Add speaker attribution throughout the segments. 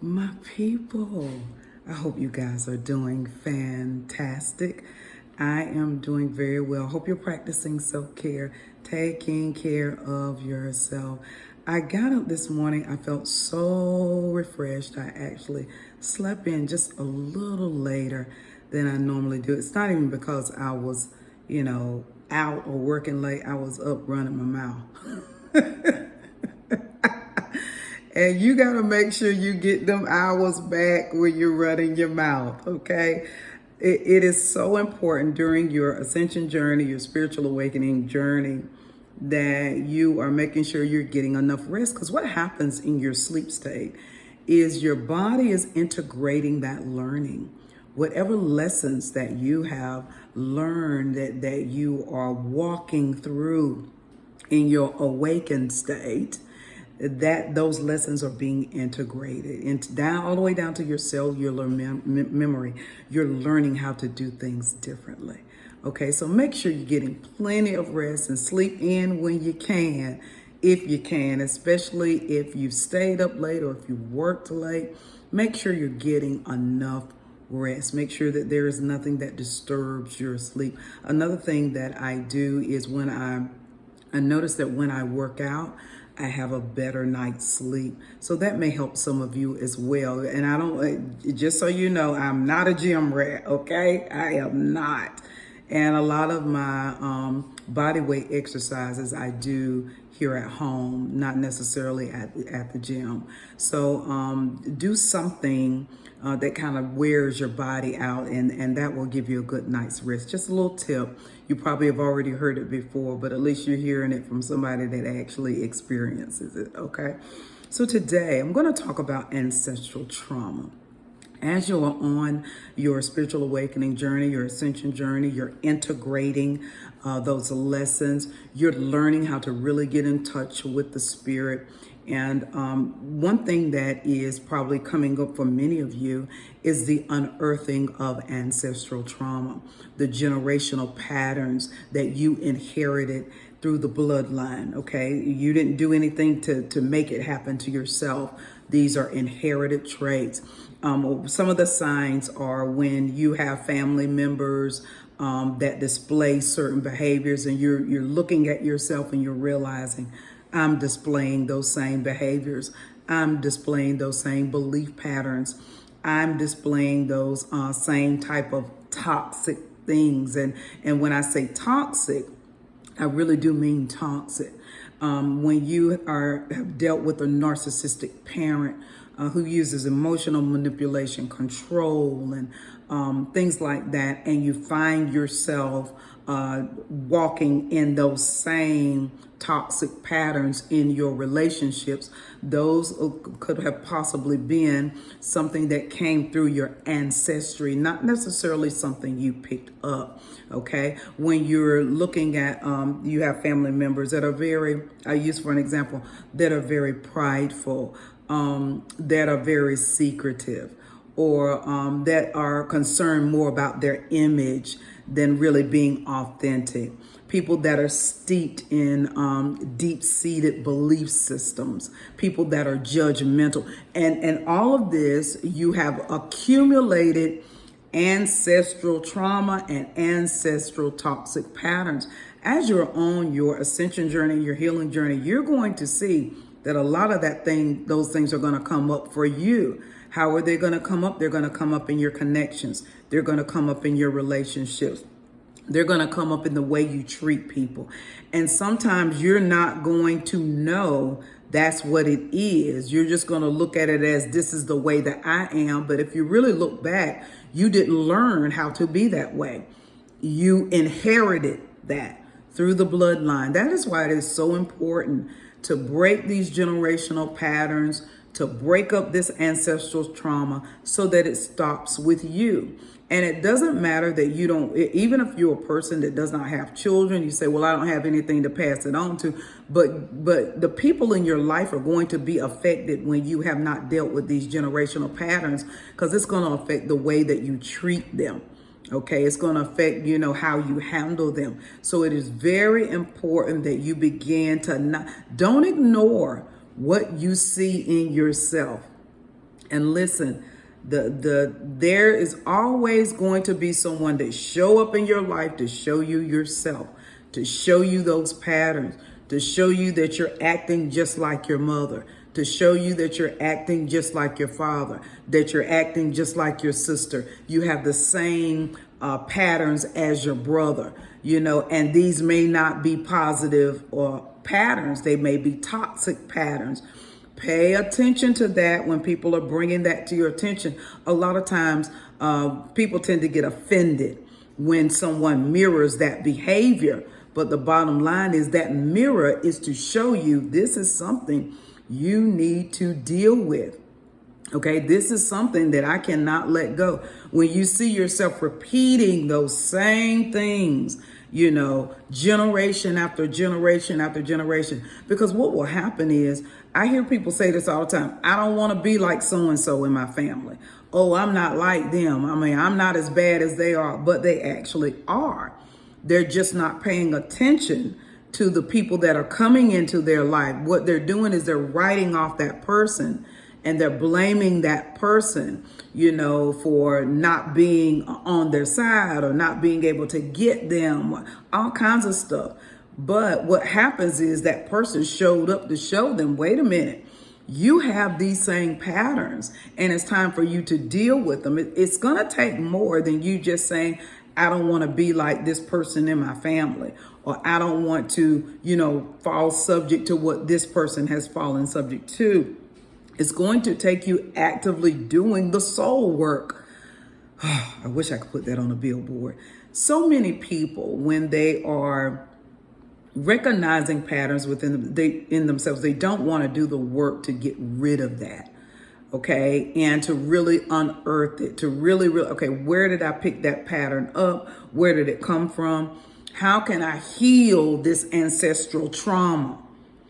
Speaker 1: My people, I hope you guys are doing fantastic. I am doing very well. Hope you're practicing self-care, taking care of yourself. I got up this morning. I felt so refreshed. I actually slept in just a little later than I normally do. It's not even because I was, out or working late. I was up running my mouth. And you got to make sure you get them hours back when you're running your mouth, okay? It is so important during your ascension journey, your spiritual awakening journey, that you are making sure you're getting enough rest. Because what happens in your sleep state is your body is integrating that learning. Whatever lessons that you have learned that you are walking through in your awakened state, that those lessons are being integrated into down all the way down to your cellular memory. You're learning how to do things differently. Okay, so make sure you're getting plenty of rest and sleep in when you can, if you can, especially if you've stayed up late or if you worked late. Make sure you're getting enough rest. Make sure that there is nothing that disturbs your sleep. Another thing that I do is when I notice that when I work out, I have a better night's sleep. So that may help some of you as well. And I don't, just so you know, I'm not a gym rat, okay? I am not. And a lot of my body weight exercises I do here at home, not necessarily at the gym. So do something that kind of wears your body out, and that will give you a good night's rest. Just a little tip. You probably have already heard it before, but at least you're hearing it from somebody that actually experiences it, okay? So today I'm going to talk about ancestral trauma. As you're on your spiritual awakening journey, your ascension journey, you're integrating those lessons. You're learning how to really get in touch with the spirit. And one thing that is probably coming up for many of you is the unearthing of ancestral trauma, the generational patterns that you inherited through the bloodline, okay? You didn't do anything to make it happen to yourself. These are inherited traits. Some of the signs are when you have family members that display certain behaviors, and you're looking at yourself and you're realizing, I'm displaying those same behaviors. I'm displaying those same belief patterns. I'm displaying those same type of toxic things. And when I say toxic, I really do mean toxic. When you have dealt with a narcissistic parent who uses emotional manipulation, control, and things like that, and you find yourself walking in those same toxic patterns in your relationships, those could have possibly been something that came through your ancestry, not necessarily something you picked up, okay? When you're looking at, you have family members that are very, I use for an example, that are very prideful, that are very secretive, or that are concerned more about their image than really being authentic. People that are steeped in deep-seated belief systems, people that are judgmental. And all of this, you have accumulated ancestral trauma and ancestral toxic patterns. As you're on your ascension journey, your healing journey, you're going to see that a lot of those things are going to come up for you. How are they going to come up? They're going to come up in your connections. They're going to come up in your relationships. They're going to come up in the way you treat people. And sometimes you're not going to know that's what it is. You're just going to look at it as this is the way that I am. But if you really look back, you didn't learn how to be that way. You inherited that through the bloodline. That is why it is so important to break these generational patterns, to break up this ancestral trauma so that it stops with you. And it doesn't matter that you don't, even if you're a person that does not have children, you say, well, I don't have anything to pass it on to, but the people in your life are going to be affected when you have not dealt with these generational patterns, because it's going to affect the way that you treat them. Okay, it's going to affect, how you handle them. So it is very important that you begin to don't ignore what you see in yourself And listen, there is always going to be someone that show up in your life to show you yourself, to show you those patterns, to show you that you're acting just like your mother, to show you that you're acting just like your father, that you're acting just like your sister. You have the same patterns as your brother, and these may not be positive or patterns. They may be toxic patterns. Pay attention to that when people are bringing that to your attention. A lot of times people tend to get offended when someone mirrors that behavior. But the bottom line is that mirror is to show you this is something you need to deal with. Okay, this is something that I cannot let go. When you see yourself repeating those same things, generation after generation after generation, because what will happen is, I hear people say this all the time: I don't want to be like so-and-so in my family. Oh, I'm not like them. I'm not as bad as they are, but they actually are. They're just not paying attention to the people that are coming into their life. What they're doing is they're writing off that person, and they're blaming that person, for not being on their side or not being able to get them, all kinds of stuff. But what happens is that person showed up to show them, wait a minute, you have these same patterns, and it's time for you to deal with them. It's going to take more than you just saying, I don't want to be like this person in my family, or I don't want to, fall subject to what this person has fallen subject to. It's going to take you actively doing the soul work. I wish I could put that on a billboard. So many people, when they are recognizing patterns within in themselves, they don't want to do the work to get rid of that. Okay, and to really unearth it, to really, okay, where did I pick that pattern up? Where did it come from? How can I heal this ancestral trauma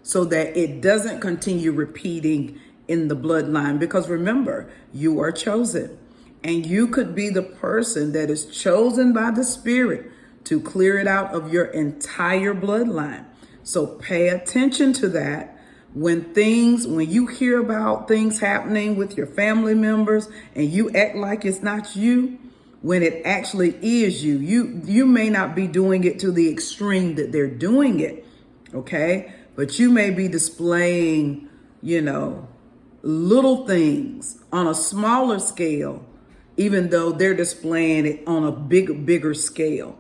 Speaker 1: so that it doesn't continue repeating in the bloodline? Because remember, you are chosen, and you could be the person that is chosen by the Spirit to clear it out of your entire bloodline. So pay attention to that. When you hear about things happening with your family members and you act like it's not you, when it actually is you, you may not be doing it to the extreme that they're doing it, okay? But you may be displaying, little things on a smaller scale, even though they're displaying it on a bigger scale,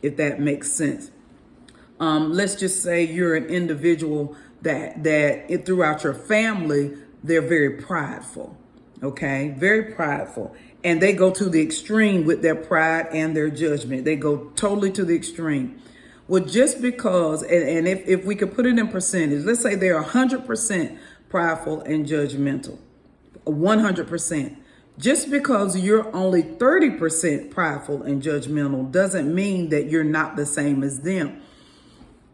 Speaker 1: if that makes sense. Let's just say you're an individual that throughout your family, they're very prideful, okay? Very prideful. And they go to the extreme with their pride and their judgment. They go totally to the extreme. Well, just because, and if we could put it in percentage, let's say they're 100% prideful and judgmental, 100%. Just because you're only 30% prideful and judgmental doesn't mean that you're not the same as them.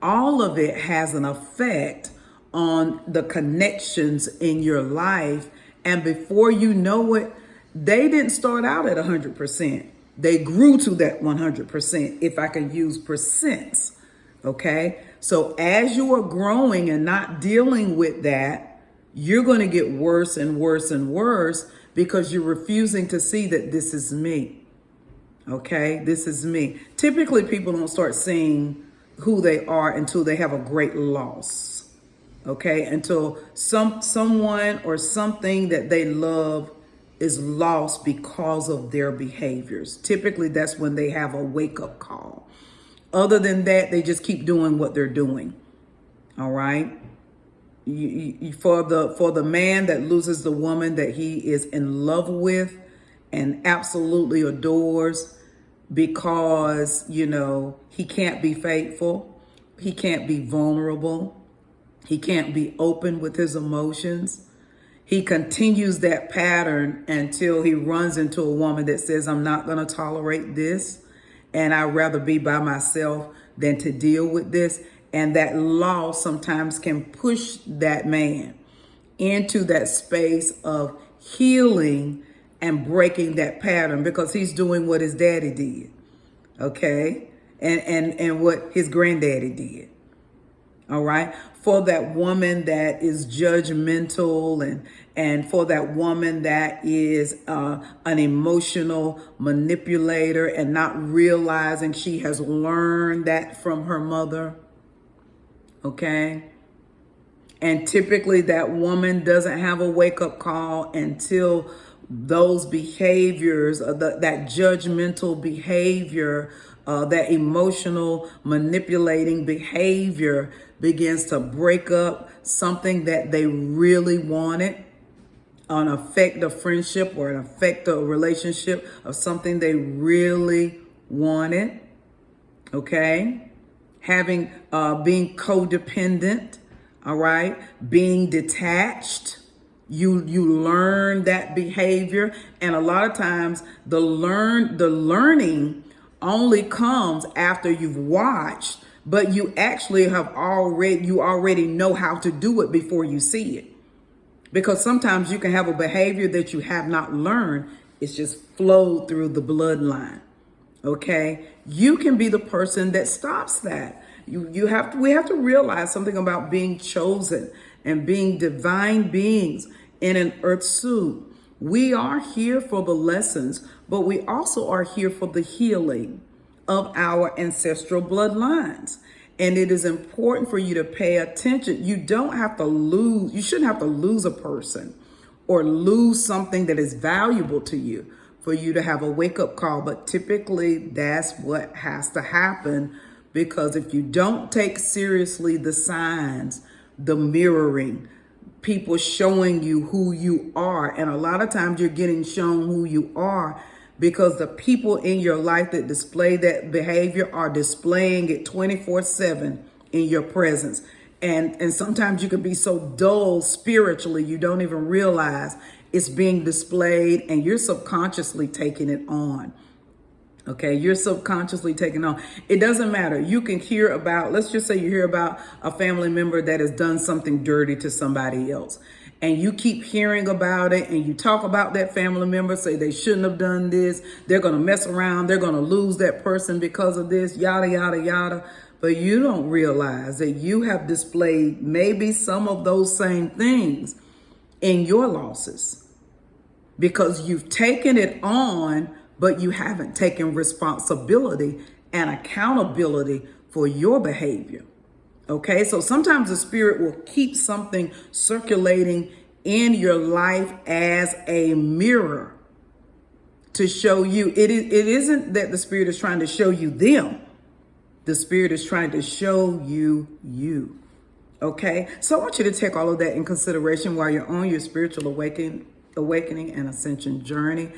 Speaker 1: All of it has an effect on the connections in your life. And before you know it, they didn't start out at 100%. They grew to that 100%, if I can use percents. Okay. So as you are growing and not dealing with that, you're going to get worse and worse and worse because you're refusing to see that this is me. Okay. This is me. Typically, people don't start seeing who they are until they have a great loss. Okay, until someone or something that they love is lost because of their behaviors. Typically, that's when they have a wake-up call. Other than that, they just keep doing what they're doing. All right. For the man that loses the woman that he is in love with and absolutely adores, because, he can't be faithful. He can't be vulnerable. He can't be open with his emotions. He continues that pattern until he runs into a woman that says, I'm not going to tolerate this, and I'd rather be by myself than to deal with this. And that loss sometimes can push that man into that space of healing and breaking that pattern, because he's doing what his daddy did, okay? And what his granddaddy did. All right. For that woman that is judgmental, and for that woman that is an emotional manipulator and not realizing she has learned that from her mother. Okay. And typically that woman doesn't have a wake-up call until those behaviors, that judgmental behavior, that emotional manipulating behavior begins to break up something that they really wanted, an affect a friendship or an affect a relationship of something they really wanted. Okay. Having, being codependent. All right. Being detached. You learn that behavior. And a lot of times the learning only comes after you've watched, but you actually already know how to do it before you see it. Because sometimes you can have a behavior that you have not learned. It's just flowed through the bloodline. Okay. You can be the person that stops that. We have to realize something about being chosen and being divine beings in an earth suit. We are here for the lessons, but we also are here for the healing of our ancestral bloodlines. And it is important for you to pay attention. You shouldn't have to lose a person or lose something that is valuable to you for you to have a wake-up call. But typically that's what has to happen, because if you don't take seriously the signs, the mirroring, people showing you who you are, and a lot of times you're getting shown who you are because the people in your life that display that behavior are displaying it 24/7 in your presence. And sometimes you can be so dull spiritually, you don't even realize it's being displayed, and you're subconsciously taking it on. Okay, you're subconsciously taking on. It doesn't matter. You can hear about, let's just say you hear about a family member that has done something dirty to somebody else. And you keep hearing about it, and you talk about that family member, say they shouldn't have done this. They're going to mess around. They're going to lose that person because of this, yada, yada, yada. But you don't realize that you have displayed maybe some of those same things in your losses, because you've taken it on, but you haven't taken responsibility and accountability for your behavior. Okay, so sometimes the spirit will keep something circulating in your life as a mirror to show you. It isn't that the spirit is trying to show you them. The spirit is trying to show you you. Okay, so I want you to take all of that in consideration while you're on your spiritual awakening and ascension journey.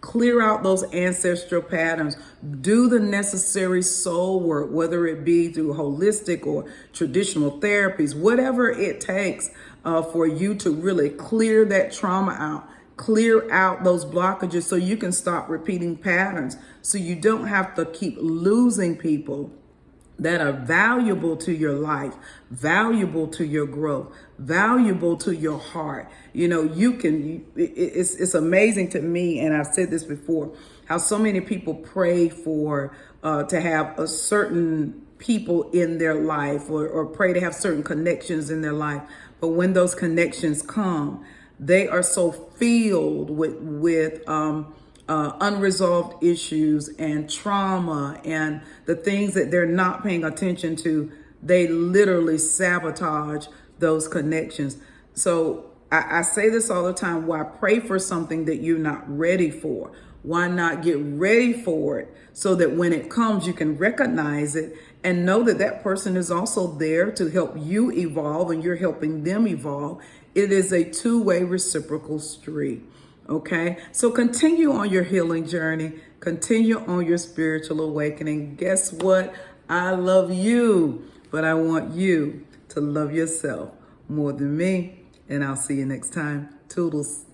Speaker 1: Clear out those ancestral patterns. Do the necessary soul work, whether it be through holistic or traditional therapies, whatever it takes for you to really clear that trauma out, clear out those blockages so you can stop repeating patterns, so you don't have to keep losing people that are valuable to your life, valuable to your growth, valuable to your heart. You know, it's amazing to me, and I've said this before, how so many people pray for to have a certain people in their life, or pray to have certain connections in their life. But when those connections come, they are so filled with unresolved issues and trauma and the things that they're not paying attention to. They literally sabotage those connections. So I say this all the time. Why pray for something that you're not ready for? Why not get ready for it so that when it comes, you can recognize it and know that that person is also there to help you evolve, and you're helping them evolve. It is a two-way reciprocal street. Okay, so continue on your healing journey. Continue on your spiritual awakening. Guess what? I love you, but I want you to love yourself more than me. And I'll see you next time. Toodles.